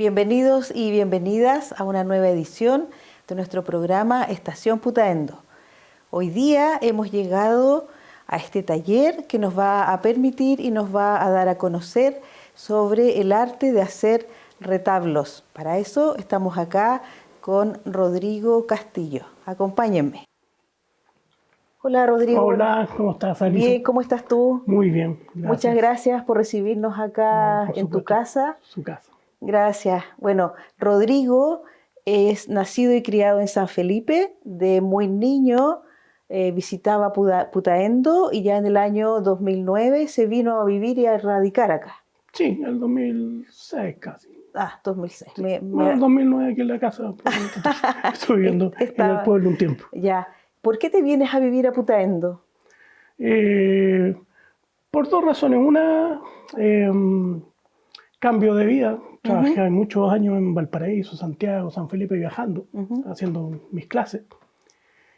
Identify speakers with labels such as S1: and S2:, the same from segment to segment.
S1: Bienvenidos y bienvenidas a una nueva edición de nuestro programa Estación Putaendo. Hoy día hemos llegado a este taller que nos va a permitir y nos va a dar a conocer sobre el arte de hacer retablos. Para eso estamos acá con Rodrigo Castillo. Acompáñenme. Hola Rodrigo.
S2: Hola, ¿cómo estás, Alison?
S1: Bien, ¿cómo estás tú?
S2: Muy bien, gracias.
S1: Muchas gracias por recibirnos acá en tu casa.
S2: Su casa.
S1: Gracias. Bueno, Rodrigo es nacido y criado en San Felipe. De muy niño visitaba Putaendo y ya en el año 2009 se vino a vivir y a radicar acá.
S2: Sí, en el 2006 casi.
S1: 2006.
S2: Sí. Bueno, en 2009 aquí en la casa. Estuve viviendo en el pueblo un tiempo.
S1: Ya. ¿Por qué te vienes a vivir a Putaendo?
S2: Por dos razones. Una, cambio de vida. Trabajé muchos años en Valparaíso, Santiago, San Felipe viajando, haciendo mis clases.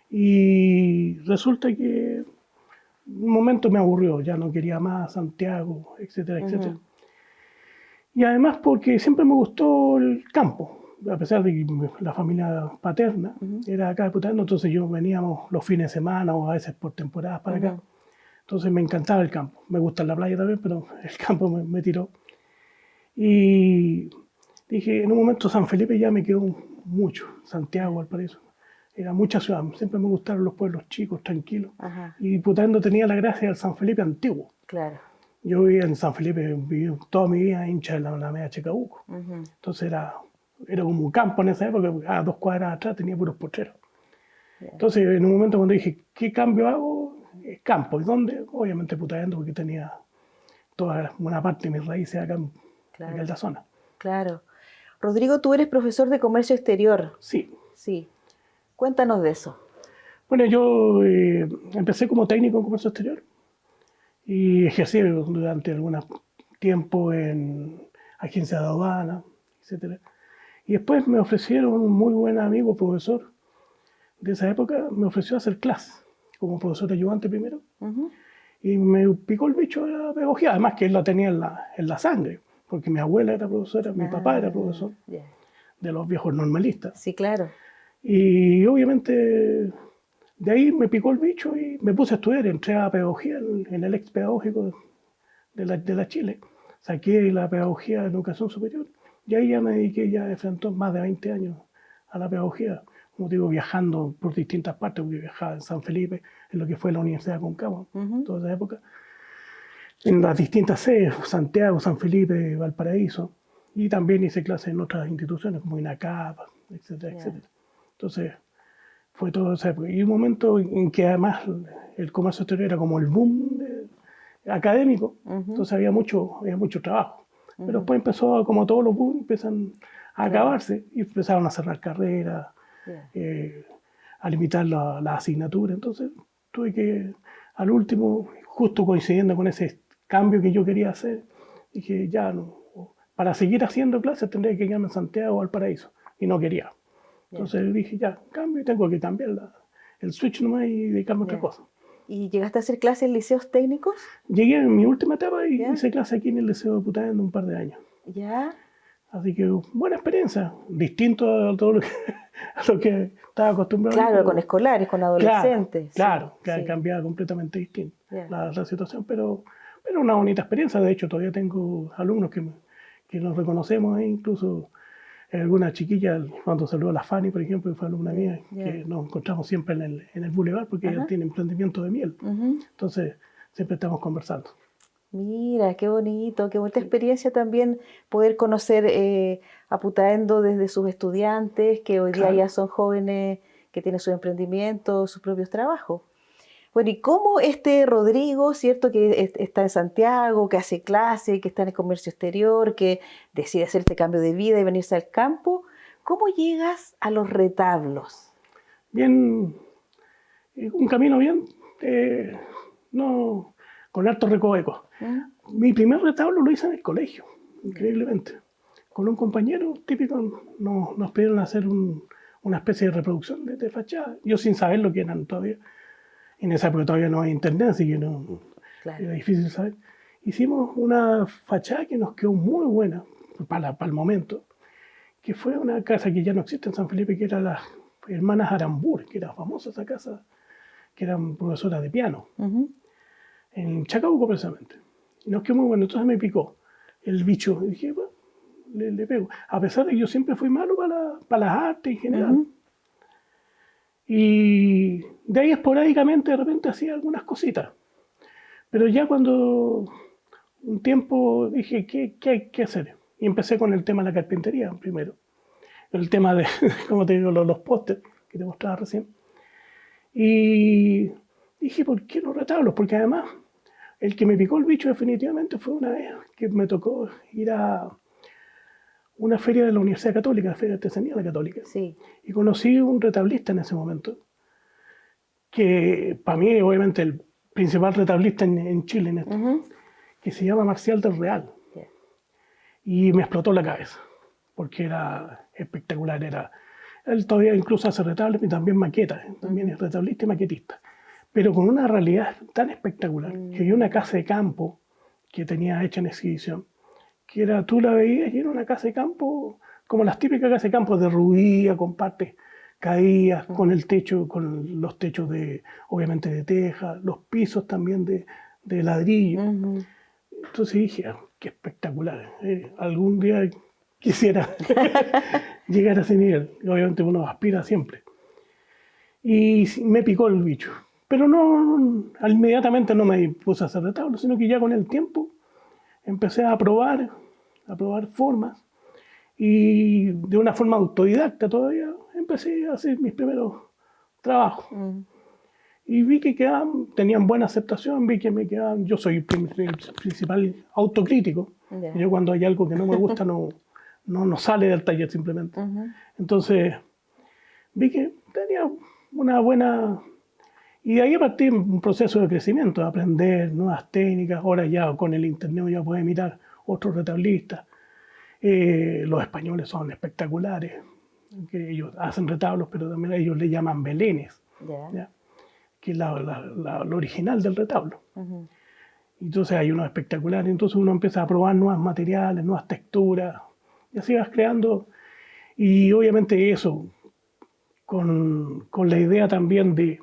S2: Y resulta que un momento me aburrió, ya no quería más Santiago, etcétera, etcétera. Y además porque siempre me gustó el campo, a pesar de que la familia paterna era acá de Putaendo, entonces yo veníamos los fines de semana o a veces por temporadas para acá. Entonces me encantaba el campo. Me gusta la playa también, pero el campo me tiró. Y dije, en un momento San Felipe ya me quedó mucho, Santiago, Valparaíso. Era mucha ciudad, siempre me gustaron los pueblos chicos, tranquilos. Y Putaendo tenía la gracia del San Felipe antiguo.
S1: Claro.
S2: Yo vivía en San Felipe, viví toda mi vida hincha de la media Chacabuco. Entonces era como un campo en esa época, a 2 cuadras atrás tenía puros potreros. Entonces en un momento cuando dije, ¿qué cambio hago? Campo. ¿Y dónde? Obviamente Putaendo, porque tenía toda una parte de mis raíces acá en la zona.
S1: Claro. Rodrigo, tú eres profesor de comercio exterior.
S2: Sí.
S1: Sí. Cuéntanos de eso.
S2: Bueno, yo empecé como técnico en comercio exterior y ejercí durante algún tiempo en agencias de aduana, etc. Y después me ofrecieron un muy buen amigo, profesor de esa época, me ofreció hacer clases como profesor ayudante primero. Y me picó el bicho de la pedagogía, además que él la tenía en la sangre, porque mi abuela era profesora, mi papá era profesor de los viejos normalistas.
S1: Sí, claro.
S2: Y obviamente de ahí me picó el bicho y me puse a estudiar. Entré a pedagogía en el ex pedagógico de la Chile. Saqué la pedagogía de educación superior y ahí ya me dediqué ya de frente más de 20 años a la pedagogía. Como digo, viajando por distintas partes, porque viajaba en San Felipe, en lo que fue la Universidad de Aconcagua, toda esa época. En las distintas sedes, Santiago, San Felipe, Valparaíso. Y también hice clases en otras instituciones como INACAP, etcétera, etcétera. Entonces, fue todo esa época. Y un momento en que además el comercio exterior era como el boom académico, entonces había mucho trabajo. Pero después empezó, como todos los booms, empiezan a acabarse y empezaron a cerrar carreras, a limitar la asignatura. Entonces tuve que, al último, justo coincidiendo con ese cambio que yo quería hacer, dije, ya no, para seguir haciendo clases tendría que quedarme en Santiago o Valparaíso, y no quería. Entonces dije, ya, cambio y tengo que cambiar el switch nomás y dedicarme a otra cosa.
S1: ¿Y llegaste a hacer clases en liceos técnicos?
S2: Llegué en mi última etapa y hice clases aquí en el Liceo de Putaendo un par de años.
S1: ¿Ya?
S2: Así que buena experiencia, distinto a todo lo que estaba acostumbrado.
S1: Claro, con escolares, con adolescentes.
S2: Claro, que cambiaba completamente distinto la situación, pero una bonita experiencia. De hecho, todavía tengo alumnos que nos reconocemos, incluso alguna chiquilla, cuando saludó a la Fanny, por ejemplo, que fue alumna mía, que nos encontramos siempre en el Boulevard, porque ella tiene emprendimiento de miel. Entonces, siempre estamos conversando.
S1: Mira, qué bonito, qué bonita experiencia también poder conocer a Putaendo desde sus estudiantes, que hoy día ya son jóvenes que tienen su emprendimiento, sus propios trabajos. Bueno, ¿y cómo este Rodrigo, cierto, que está en Santiago, que hace clase, que está en el comercio exterior, que decide hacer este cambio de vida y venirse al campo, cómo llegas a los retablos?
S2: Bien, un camino bien, con harto recoveco. Mi primer retablo lo hice en el colegio, increíblemente. Con un compañero típico nos pidieron hacer una especie de reproducción de fachada. Yo sin saber lo que eran todavía. En esa época todavía no había internet, así que era difícil saber. Hicimos una fachada que nos quedó muy buena para el momento. que fue una casa que ya no existe en San Felipe, que era las hermanas Arambur, que era famosa esa casa, que eran profesoras de piano, en Chacabuco precisamente. Y nos quedó muy bueno, entonces me picó el bicho, y dije, bueno, le pego. A pesar de que yo siempre fui malo para las artes en general. Y de ahí esporádicamente de repente hacía algunas cositas. Pero ya cuando un tiempo dije, ¿qué hay que hacer? Y empecé con el tema de la carpintería primero. El tema de, como te digo, los pósters que te mostraba recién. Y dije, ¿por qué los retablos? Porque además, el que me picó el bicho definitivamente fue una vez que me tocó ir a una feria de la Universidad Católica, la Feria de Artesanía de la Católica.
S1: Sí.
S2: Y conocí un retablista en ese momento, que para mí, obviamente, el principal retablista en Chile, en esto, que se llama Marcial del Real.
S1: Yeah.
S2: Y me explotó la cabeza, porque era espectacular. Él todavía incluso hace retablos y también maquetas, también es retablista y maquetista. Pero con una realidad tan espectacular, que había una casa de campo que tenía hecha en exhibición, que era, tú la veías y era una casa de campo, como las típicas casas de campo de ruía, con partes caídas, con el techo, con los techos de, obviamente de teja, los pisos también de ladrillo. Entonces dije, qué espectacular, algún día quisiera llegar a ese nivel. Obviamente uno aspira siempre. Y me picó el bicho. Pero no, inmediatamente no me puse a hacer retablos, sino que ya con el tiempo empecé a probar formas. Y de una forma autodidacta todavía empecé a hacer mis primeros trabajos. Y vi que tenían buena aceptación, vi que me quedaban. Yo soy el principal autocrítico.
S1: Yeah.
S2: Yo cuando hay algo que no me gusta no sale del taller simplemente. Entonces vi que tenía una buena. Y de ahí a partir un proceso de crecimiento, de aprender nuevas técnicas. Ahora ya con el internet ya puedes mirar otros retablistas. Los españoles son espectaculares, que ellos hacen retablos, pero también ellos le llaman belenes, ¿ya? Que es lo original del retablo. Entonces hay unos espectaculares, entonces uno empieza a probar nuevos materiales, nuevas texturas, y así vas creando. Y obviamente eso, con la idea también de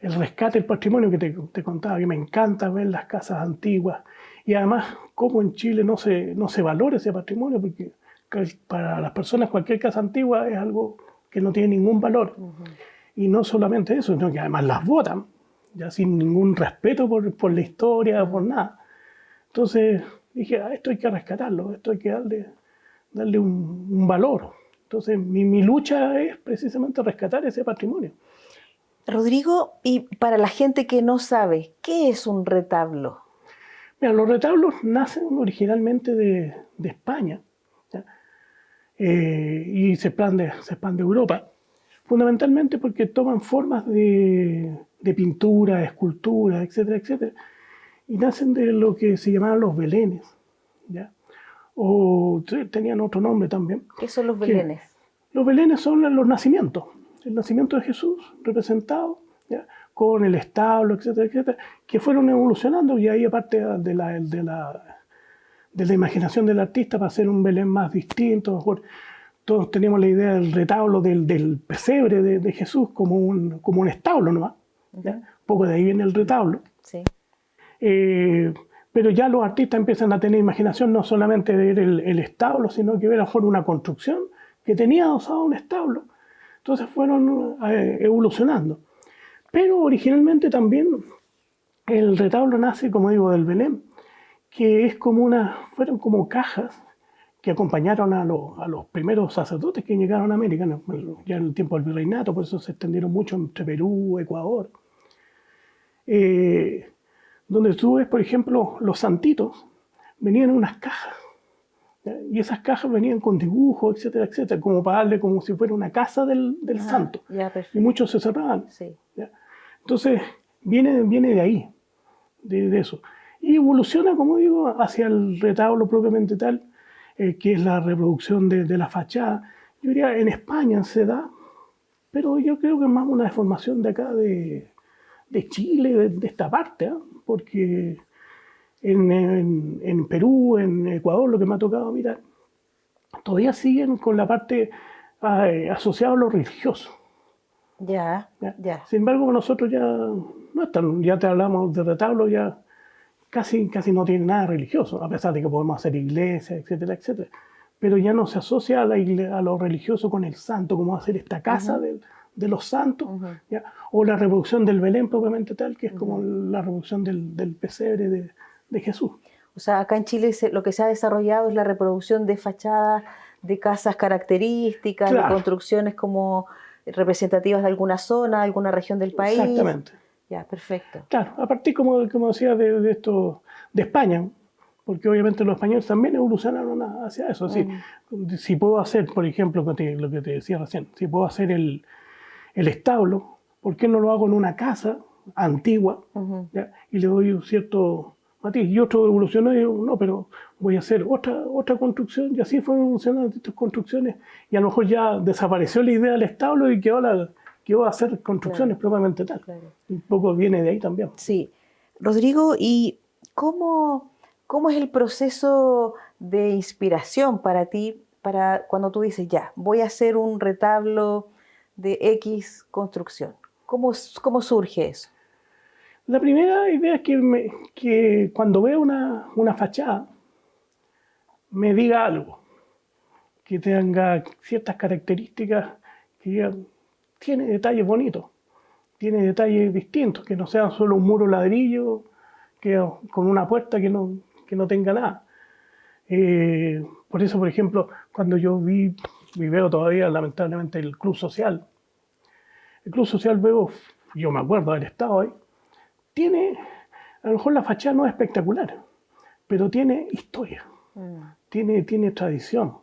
S2: el rescate del patrimonio que te contaba, que me encanta ver las casas antiguas, y además cómo en Chile no se valora ese patrimonio, porque para las personas cualquier casa antigua es algo que no tiene ningún valor. Y no solamente eso, sino que además las botan, ya sin ningún respeto por la historia, por nada. Entonces dije, esto hay que rescatarlo, esto hay que darle un valor. Entonces mi lucha es precisamente rescatar ese patrimonio.
S1: Rodrigo, y para la gente que no sabe, ¿qué es un retablo?
S2: Mira, los retablos nacen originalmente de España, ¿ya? Y se expande a Europa, fundamentalmente porque toman formas de pintura, escultura, etcétera, etcétera, y nacen de lo que se llamaban los belenes, ¿ya? O tenían otro nombre también.
S1: ¿Qué son los belenes?
S2: Los belenes son los nacimientos, el nacimiento de Jesús representado, ¿ya? Con el establo, etcétera, etcétera, que fueron evolucionando, y ahí aparte de la imaginación del artista para hacer un Belén más distinto. Mejor, todos teníamos la idea del retablo del pesebre de Jesús como un establo nomás, ¿ya? Un poco de ahí viene el retablo.
S1: Sí.
S2: Pero ya los artistas empiezan a tener imaginación, no solamente de ver el establo, sino que ver a mejor una construcción que tenía adosado un establo. Entonces fueron evolucionando. Pero originalmente también el retablo nace, como digo, del Belén, que es fueron como cajas que acompañaron a los primeros sacerdotes que llegaron a América, ya en el tiempo del virreinato, por eso se extendieron mucho entre Perú, Ecuador. Donde tú ves, por ejemplo, los santitos venían en unas cajas, ¿ya? Y esas cajas venían con dibujos, etcétera, etcétera, como para darle como si fuera una casa del santo.
S1: Ya,
S2: y muchos se cerraban.
S1: Sí.
S2: ¿Ya? Entonces, viene de ahí, de eso. Y evoluciona, como digo, hacia el retablo propiamente tal, que es la reproducción de la fachada. Yo diría, en España se da, pero yo creo que es más una deformación de acá, de Chile, de esta parte, ¿eh? Porque en Perú, en Ecuador, lo que me ha tocado mirar, todavía siguen con la parte asociada a lo religioso.
S1: Ya,
S2: ¿Ya?
S1: ya.
S2: Sin embargo, nosotros ya no están, ya te hablamos de retablo, ya casi no tiene nada religioso, a pesar de que podemos hacer iglesias, etcétera, etcétera. Pero ya no se asocia a lo religioso con el santo, como hacer esta casa de los santos, ¿ya? O la reproducción del Belén propiamente tal, que es como la reproducción del pesebre de Jesús.
S1: O sea, acá en Chile lo que se ha desarrollado es la reproducción de fachadas de casas características, de
S2: Claro,
S1: construcciones como representativas de alguna zona, alguna región del país.
S2: exactamente.
S1: Ya, perfecto.
S2: Claro, a partir, como decía, de esto, de España, porque obviamente los españoles también evolucionaron hacia eso. Si puedo hacer, por ejemplo, lo que te decía recién, si puedo hacer el establo, ¿por qué no lo hago en una casa antigua? ¿Ya? Y le doy un cierto matiz. Y otro evolucionó y digo, no, pero voy a hacer otra construcción, y así fueron evolucionando estas construcciones, y a lo mejor ya desapareció la idea del establo y quedó a hacer construcciones propiamente tal.
S1: Claro.
S2: Un poco viene de ahí también.
S1: Sí. Rodrigo, ¿y cómo es el proceso de inspiración para ti, para cuando tú dices, ya, voy a hacer un retablo de X construcción? ¿Cómo surge eso?
S2: La primera idea es que cuando veo una fachada, me diga algo, que tenga ciertas características, que digan, tiene detalles bonitos, tiene detalles distintos, que no sean solo un muro ladrillo con una puerta que no tenga nada. Por eso, por ejemplo, cuando yo veo todavía lamentablemente el Club Social veo, yo me acuerdo haber estado ahí, tiene, a lo mejor la fachada no es espectacular, pero tiene historia, tiene tradición,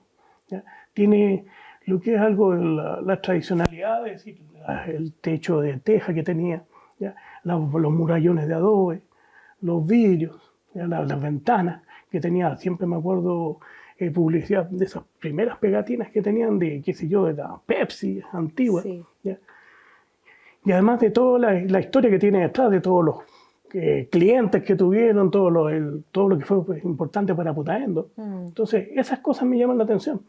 S2: ¿ya? Tiene lo que es algo de la tradicionalidad, es decir, el techo de teja que tenía, ¿ya? Los murallones de adobe, los vidrios, ¿ya? Las ventanas que tenía, siempre me acuerdo publicidad de esas primeras pegatinas que tenían de, qué sé yo, de la Pepsi antigua,
S1: Sí.
S2: ¿ya? Y además de toda la historia que tiene detrás, de todos los clientes que tuvieron, todo lo que fue pues, importante para Putaendo. Entonces, esas cosas me llaman la atención,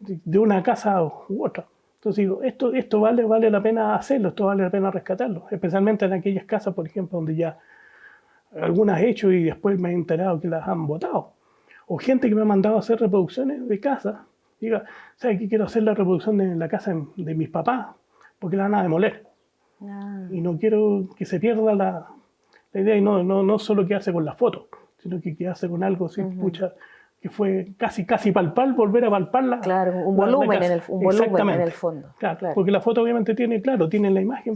S2: de una casa u otra. Entonces digo, esto vale la pena hacerlo, esto vale la pena rescatarlo, especialmente en aquellas casas, por ejemplo, donde ya algunas he hecho y después me he enterado que las han botado. O gente que me ha mandado a hacer reproducciones de casas. Diga, ¿sabes qué? Quiero hacer la reproducción de la casa de mis papás, porque la van a demoler. Y no quiero que se pierda la idea, y no solo quedarse con la foto, sino que quedarse con algo así, pucha, que fue casi palpar, volver a palparla.
S1: Claro, un volumen en el fondo.
S2: Claro, porque la foto obviamente tiene la imagen,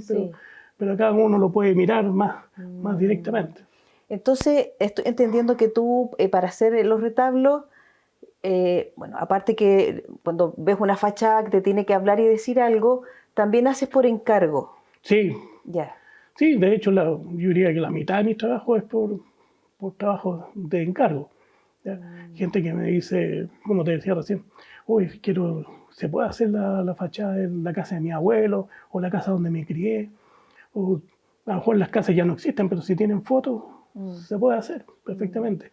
S2: pero cada uno lo puede mirar más directamente.
S1: Entonces, estoy entendiendo que tú, para hacer los retablos, bueno, aparte que cuando ves una fachada que te tiene que hablar y decir algo, también haces por encargo.
S2: Sí.
S1: Ya.
S2: Sí, de hecho, yo diría que la mitad de mi trabajo es por trabajo de encargo. ¿Ya? Gente que me dice, como te decía recién, uy, se puede hacer la fachada de la casa de mi abuelo, o la casa donde me crié, o a lo mejor las casas ya no existen, pero si tienen fotos, se puede hacer perfectamente.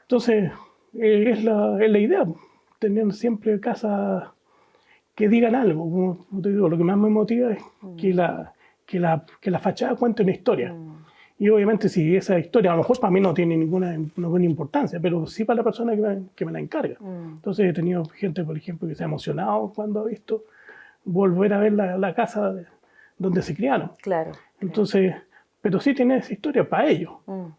S2: Entonces, es la idea, tener siempre casas que digan algo. Como te digo, lo que más me motiva es que la fachada cuente una historia. Y obviamente si esa historia a lo mejor para mí no tiene ninguna importancia, pero sí para la persona que me la encarga. Entonces he tenido gente, por ejemplo, que se ha emocionado cuando ha visto volver a ver la casa donde se criaron.
S1: Claro.
S2: Entonces, pero sí tiene esa historia para ellos.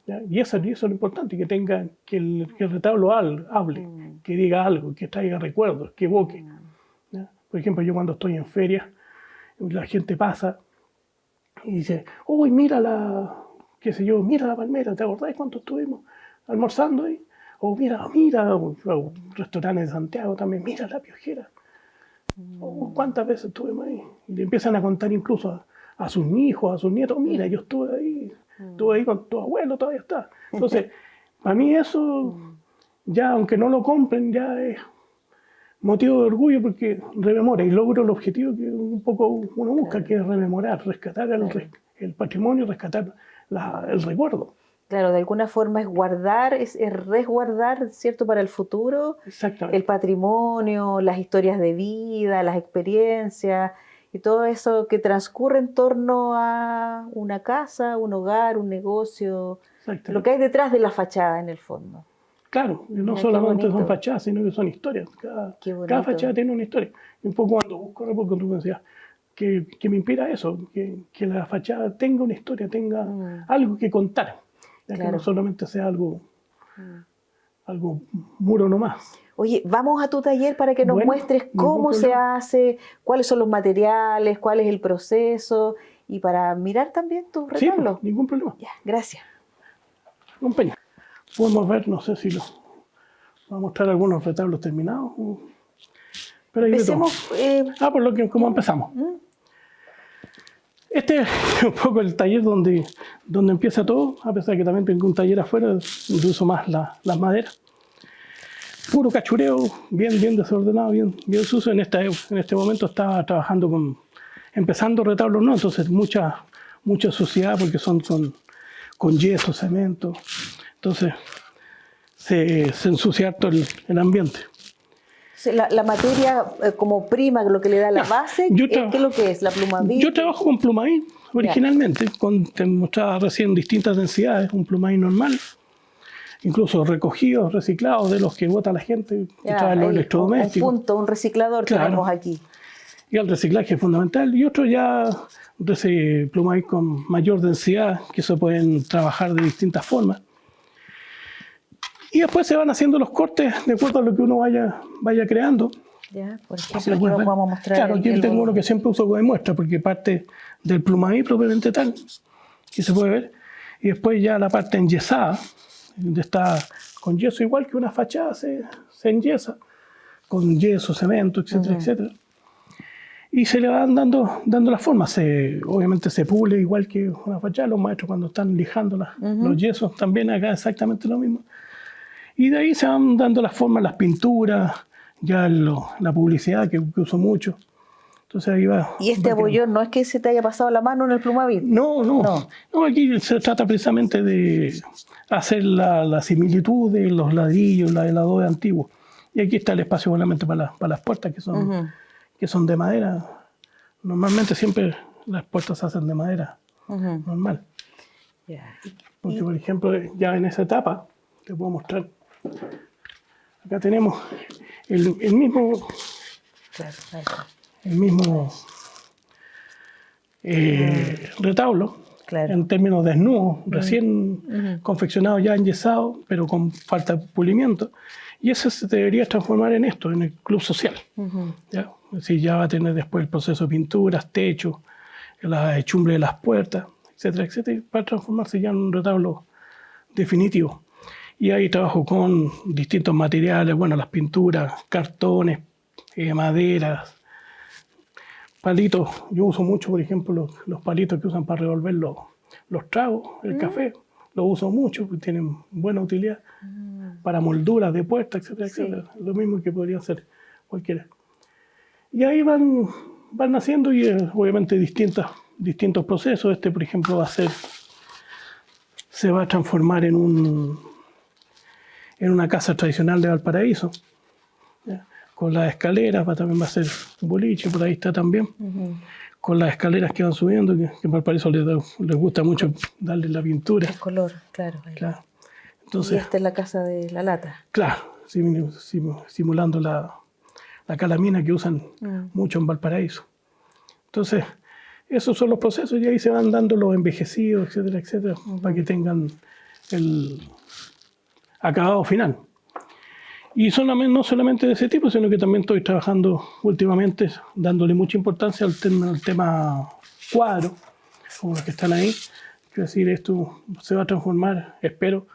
S2: ¿Ya? Y eso es lo importante, que el retablo hable, que diga algo, que traiga recuerdos, que evoque. ¿Ya? Por ejemplo, yo cuando estoy en ferias, la gente pasa y dice, uy, mira mira la palmera, ¿te acordás cuánto estuvimos almorzando ahí? O mira, o restaurantes de Santiago también, mira la Piojera. ¿Cuántas veces estuvimos ahí? Y le empiezan a contar incluso a sus hijos, a sus nietos, mira, yo estuve ahí con tu abuelo, todavía está. Entonces, para mí eso, ya aunque no lo compren, ya es motivo de orgullo porque rememora y logro el objetivo que un poco uno busca, que es rememorar, rescatar el patrimonio, rescatar el recuerdo.
S1: Claro, de alguna forma es guardar, es resguardar, ¿cierto?, para el futuro,
S2: Exactamente.
S1: el patrimonio, las historias de vida, las experiencias y todo eso que transcurre en torno a una casa, un hogar, un negocio, lo que
S2: Exactamente.
S1: hay detrás de la fachada en el fondo.
S2: Claro, y no
S1: Mira, qué
S2: solamente son
S1: bonito,
S2: fachadas, sino que son historias.
S1: qué
S2: Cada fachada
S1: bonito.
S2: tiene una historia. Y un poco cuando busco, porque tú me decías, que me inspira eso, que la fachada tenga una historia, tenga
S1: Mm,
S2: algo que contar, ya que no
S1: claro.
S2: solamente sea algo,
S1: Mm.
S2: algo muro nomás.
S1: Oye, vamos a tu taller para que nos
S2: Bueno,
S1: muestres
S2: ningún
S1: cómo se
S2: problema.
S1: hace, cuáles son los materiales, cuál es el proceso y para mirar también tus
S2: Sí, pues,
S1: retablos.
S2: ningún problema.
S1: Ya, gracias.
S2: Acompaña. Podemos ver, no sé si lo, voy a mostrar algunos retablos terminados, pero hay de todo.
S1: Empecemos.
S2: Por lo que, como empezamos.
S1: Mm,
S2: Este es un poco el taller donde empieza todo, a pesar de que también tengo un taller afuera donde uso más las maderas. Puro cachureo, bien desordenado, bien sucio. En este momento estaba trabajando empezando retablos, ¿no? Entonces mucha suciedad porque son con yeso, cemento. Entonces se ensucia harto el ambiente.
S1: la materia como prima, lo que le da la
S2: Ya,
S1: base,
S2: yo,
S1: ¿qué es lo que es? ¿La
S2: yo
S1: Plumavit?
S2: trabajo con Plumavit originalmente, te mostraba recién distintas densidades, un Plumavit normal, incluso recogidos, reciclados de los que bota la gente que
S1: Ya,
S2: trae los
S1: ahí, un
S2: electrodomésticos.
S1: punto, un reciclador tenemos
S2: Claro,
S1: aquí.
S2: y el reciclaje es fundamental. Y otro ya Plumavit con mayor densidad, que se pueden trabajar de distintas formas. Y después se van haciendo los cortes de acuerdo a lo que uno vaya creando.
S1: Ya, por
S2: Si
S1: ejemplo,
S2: lo
S1: aquí
S2: puedes ver.
S1: vamos a mostrar
S2: Claro, aquí tengo uno
S1: volumen.
S2: que siempre uso como muestra, porque parte del Plumavit propiamente tal, que se puede ver, y después ya la parte enyesada, donde está con yeso, igual que una fachada se enyesa, con yeso, cemento, etcétera, etcétera. Y se le van dando las formas. Obviamente se pule igual que una fachada. Los maestros cuando están lijando los yesos también acá exactamente lo mismo. Y de ahí se van dando las formas, las pinturas, ya la publicidad que uso mucho. Entonces ahí
S1: Y este
S2: va quedando.
S1: abollón no es que se te haya pasado la mano en el Plumavit.
S2: No, aquí se trata precisamente de hacer la similitud de los ladrillos, el adobe antiguo. Y aquí está el espacio solamente para las puertas que son de madera. Normalmente siempre las puertas se hacen de madera normal.
S1: Ya.
S2: Porque, por ejemplo, ya en esa etapa, te puedo mostrar, acá tenemos el mismo,
S1: Claro, ahí está.
S2: el mismo retablo,
S1: Claro.
S2: en términos desnudos, recién confeccionado, ya enyesado, pero con falta de pulimiento. Y eso se debería transformar en esto, en el club social. ¿Ya? Es decir, ya va a tener después el proceso de pinturas, techo, la hechumbre de las puertas, etcétera, para transformarse ya en un retablo definitivo. Y ahí trabajo con distintos materiales, bueno, las pinturas, cartones, maderas, palitos. Yo uso mucho, por ejemplo, los palitos que usan para revolver los tragos, el café. Los uso mucho, porque tienen buena utilidad para molduras de puertas, etcétera,
S1: Sí.
S2: etcétera. Lo mismo que podría hacer cualquiera. Y ahí van naciendo y obviamente distintos procesos. Este, por ejemplo, se va a transformar en una casa tradicional de Valparaíso, ¿ya? Con las escaleras, también va a ser un boliche, por ahí está también, con las escaleras que van subiendo, que en Valparaíso les gusta mucho darle la pintura.
S1: El color, claro.
S2: Claro.
S1: Y
S2: Entonces,
S1: esta es la casa de la lata.
S2: claro, simulando la calamina que usan mucho en Valparaíso. Entonces, esos son los procesos y ahí se van dando los envejecidos, etcétera, para que tengan el acabado final. Y no solamente de ese tipo, sino que también estoy trabajando últimamente, dándole mucha importancia al tema cuadro, como los que están ahí. Quiero decir, esto se va a transformar, espero,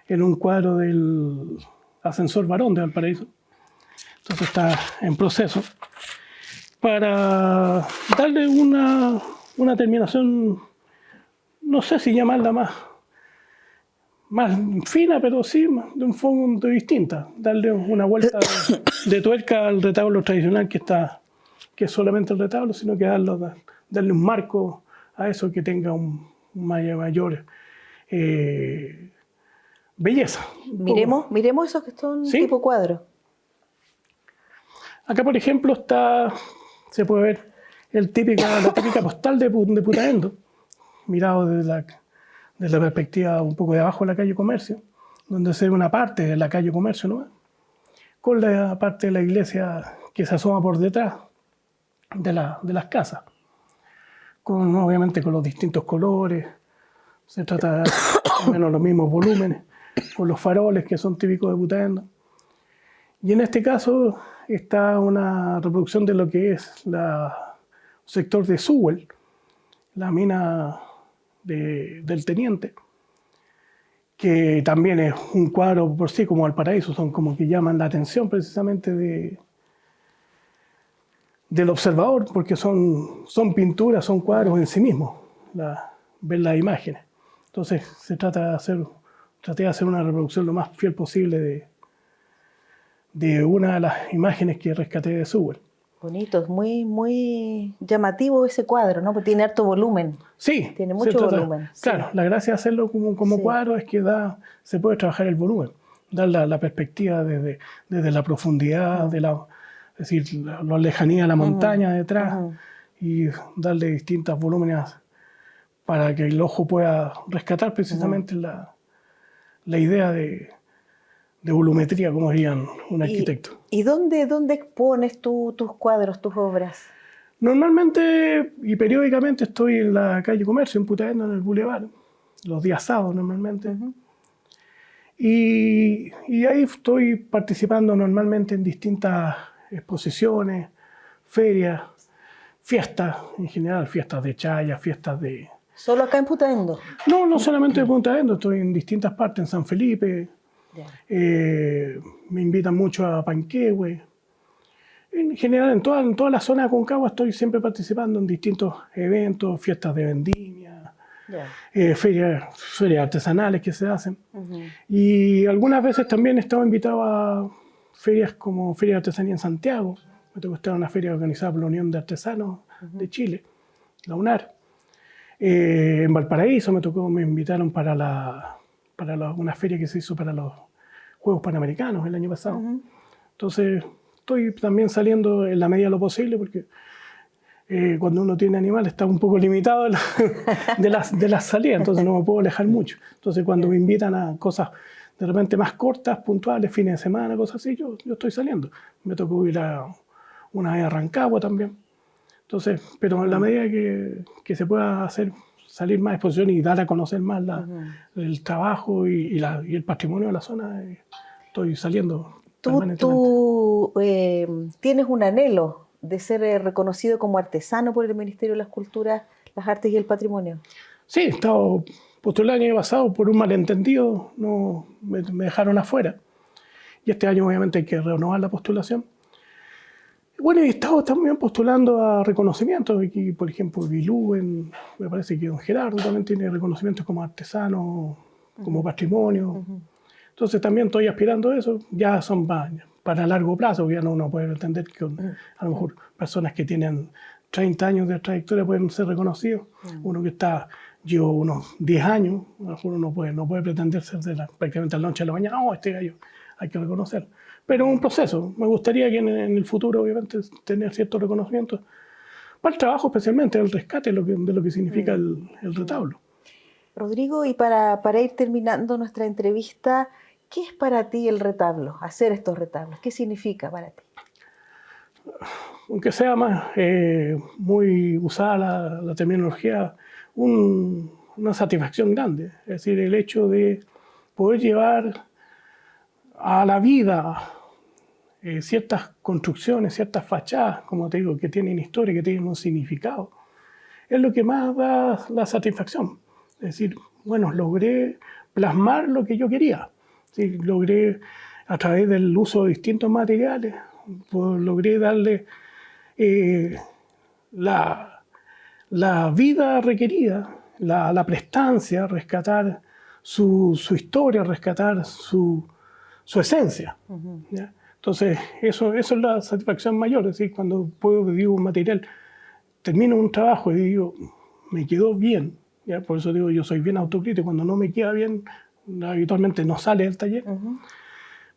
S2: en un cuadro del ascensor Barón de Valparaíso. Entonces está en proceso para darle una terminación, no sé si llamarla más fina, pero sí de un fondo distinta. Darle una vuelta de tuerca al retablo tradicional que es solamente el retablo, sino que darle un marco a eso que tenga un mayor belleza.
S1: Miremos esos que son
S2: ¿Sí?
S1: tipo cuadro.
S2: Acá, por ejemplo, se puede ver la típica postal de Putaendo, mirado desde la perspectiva un poco de abajo de la calle Comercio, donde se ve una parte de la calle Comercio nomás, con la parte de la iglesia que se asoma por detrás de las casas, obviamente con los distintos colores. Se trata de más o menos los mismos volúmenes, con los faroles que son típicos de Putaendo. Y en este caso está una reproducción de lo que es el sector de Sewell, la mina del Teniente, que también es un cuadro por sí como Valparaíso, son como que llaman la atención precisamente del observador, porque son pinturas, son cuadros en sí mismos, ver las imágenes. Entonces traté de hacer una reproducción lo más fiel posible de una de las imágenes que rescaté de Sewell.
S1: Bonito, es muy llamativo ese cuadro, ¿no? Porque tiene harto volumen.
S2: Sí.
S1: Tiene mucho volumen.
S2: Claro,
S1: sí.
S2: La gracia de hacerlo como
S1: Sí.
S2: cuadro es que se puede trabajar el volumen, dar la perspectiva desde la profundidad, es decir, la lejanía de la montaña detrás, y darle distintos volúmenes para que el ojo pueda rescatar precisamente la idea de volumetría, como dirían un arquitecto.
S1: ¿Y dónde expones tus cuadros, tus obras?
S2: Normalmente y periódicamente estoy en la calle Comercio, en Putaendo, en el Boulevard, los días sábados normalmente. Y ahí estoy participando normalmente en distintas exposiciones, ferias, fiestas en general, fiestas de chaya, fiestas de...
S1: ¿Solo acá en Putaendo?
S2: No solamente en Putaendo, estoy en distintas partes, en San Felipe, me invitan mucho a Panquehue. En general, en toda la zona de Aconcagua estoy siempre participando en distintos eventos, fiestas de vendimia, ferias artesanales que se hacen. Y algunas veces también he estado invitado a ferias como Feria de Artesanía en Santiago. Me tocó estar en una feria organizada por la Unión de Artesanos de Chile, la UNAR. En Valparaíso me invitaron para una feria que se hizo para los Juegos Panamericanos el año pasado. Entonces estoy también saliendo en la medida de lo posible, porque cuando uno tiene animales está un poco limitado de las salidas, entonces no me puedo alejar mucho. Entonces cuando me invitan a cosas de repente más cortas, puntuales, fines de semana, cosas así, yo estoy saliendo. Me tocó ir a una vez a Rancagua también. Entonces, pero en la medida que se pueda salir más exposición y dar a conocer más el trabajo y el patrimonio de la zona, estoy saliendo permanentemente.
S1: ¿Tú tienes un anhelo de ser reconocido como artesano por el Ministerio de las Culturas, las Artes y el Patrimonio?
S2: Sí, he estado postulando el año pasado por un malentendido, no me dejaron afuera. Y este año obviamente hay que renovar la postulación. Bueno, he estado también postulando a reconocimientos. Aquí, por ejemplo, Bilú, me parece que don Gerardo también tiene reconocimientos como artesano, como patrimonio. Entonces también estoy aspirando a eso. Ya son para largo plazo, ya uno puede entender que a lo mejor personas que tienen 30 años de trayectoria pueden ser reconocidos. Uno que lleva unos 10 años, a lo mejor uno no puede pretender ser prácticamente a la noche a la mañana. No, este gallo hay que reconocer. Pero es un proceso. Me gustaría que en el futuro, obviamente, tener ciertos reconocimientos para el trabajo, especialmente el rescate de lo que significa el retablo.
S1: Rodrigo, y para ir terminando nuestra entrevista, ¿qué es para ti el retablo? Hacer estos retablos, ¿qué significa para ti?
S2: Aunque sea muy usada la terminología, una satisfacción grande. Es decir, el hecho de poder llevar a la vida ciertas construcciones, ciertas fachadas, como te digo, que tienen historia, que tienen un significado, es lo que más da la satisfacción. Es decir, bueno, logré plasmar lo que yo quería. ¿Sí? Logré, a través del uso de distintos materiales, logré darle la vida requerida, la prestancia, rescatar su historia, rescatar su esencia. ¿Ya? Entonces, eso es la satisfacción mayor. Es decir, cuando digo un material, termino un trabajo y digo, me quedó bien, ¿ya? Por eso digo, yo soy bien autocrítico. Cuando no me queda bien, habitualmente no sale del taller.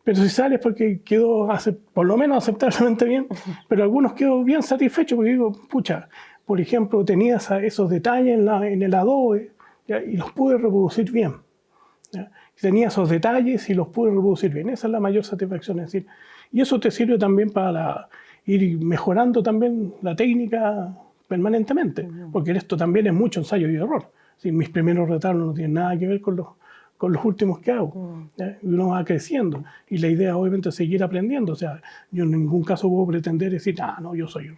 S2: Pero si sale es porque quedó por lo menos aceptablemente bien, pero algunos quedo bien satisfecho porque digo, pucha, por ejemplo, tenía esos detalles en el adobe, ¿ya? Y los pude reproducir bien. ¿Ya? Tenía esos detalles y los pude reproducir bien. Esa es la mayor satisfacción. Es decir, y eso te sirve también para ir mejorando también la técnica permanentemente, porque esto también es mucho ensayo y error. Es decir, mis primeros retablos no tienen nada que ver con los últimos que hago. ¿Ya? Y uno va creciendo. Y la idea, obviamente, es seguir aprendiendo. O sea, yo en ningún caso puedo pretender decir, no, yo soy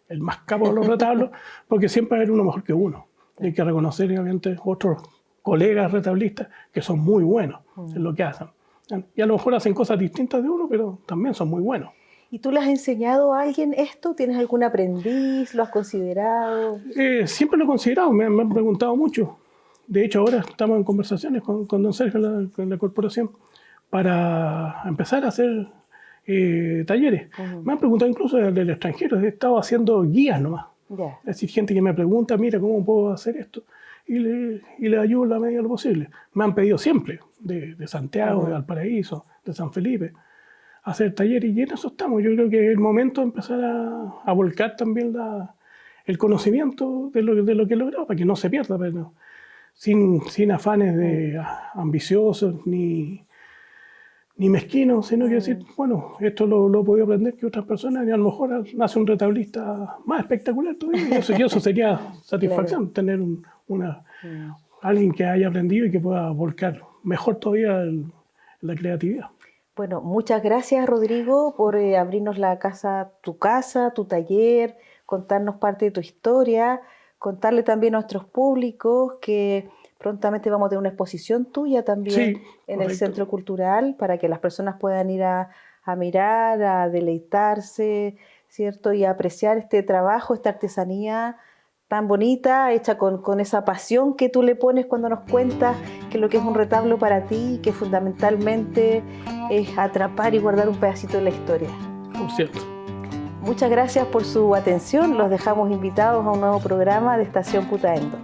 S2: el más capo de los retablos, porque siempre va a haber uno mejor que uno. Y hay que reconocer, obviamente, otros colegas retablistas que son muy buenos en lo que hacen. Y a lo mejor hacen cosas distintas de uno, pero también son muy buenos.
S1: ¿Y tú le has enseñado a alguien esto? ¿Tienes algún aprendiz? ¿Lo has considerado?
S2: Siempre lo he considerado, me han preguntado mucho. De hecho, ahora estamos en conversaciones con don Sergio en la corporación para empezar a hacer talleres. Me han preguntado incluso del extranjero, he estado haciendo guías nomás.
S1: Yeah.
S2: Es decir, gente que me pregunta, mira, ¿cómo puedo hacer esto? Y le ayudo en la medida de lo posible. Me han pedido siempre, de Santiago, de Valparaíso, de San Felipe, hacer talleres, y en eso estamos. Yo creo que es el momento de empezar a volcar también el conocimiento de lo que he logrado, para que no se pierda, pero sin afanes ambiciosos ni mezquinos, sino que decir, bueno, esto lo he podido aprender que otras personas, y a lo mejor nace un retablista más espectacular todavía, y eso sería satisfacción, claro. Tener alguien que haya aprendido y que pueda volcar mejor todavía la creatividad.
S1: Bueno, muchas gracias, Rodrigo, por abrirnos tu casa, tu taller, contarnos parte de tu historia, contarle también a nuestros públicos que prontamente vamos a tener una exposición tuya también en el Centro Cultural para que las personas puedan ir a mirar, a deleitarse, ¿cierto? Y a apreciar este trabajo, esta artesanía tan bonita, hecha con esa pasión que tú le pones cuando nos cuentas que lo que es un retablo para ti, que fundamentalmente es atrapar y guardar un pedacito de la historia.
S2: Por cierto.
S1: Muchas gracias por su atención. Los dejamos invitados a un nuevo programa de Estación Putaendo.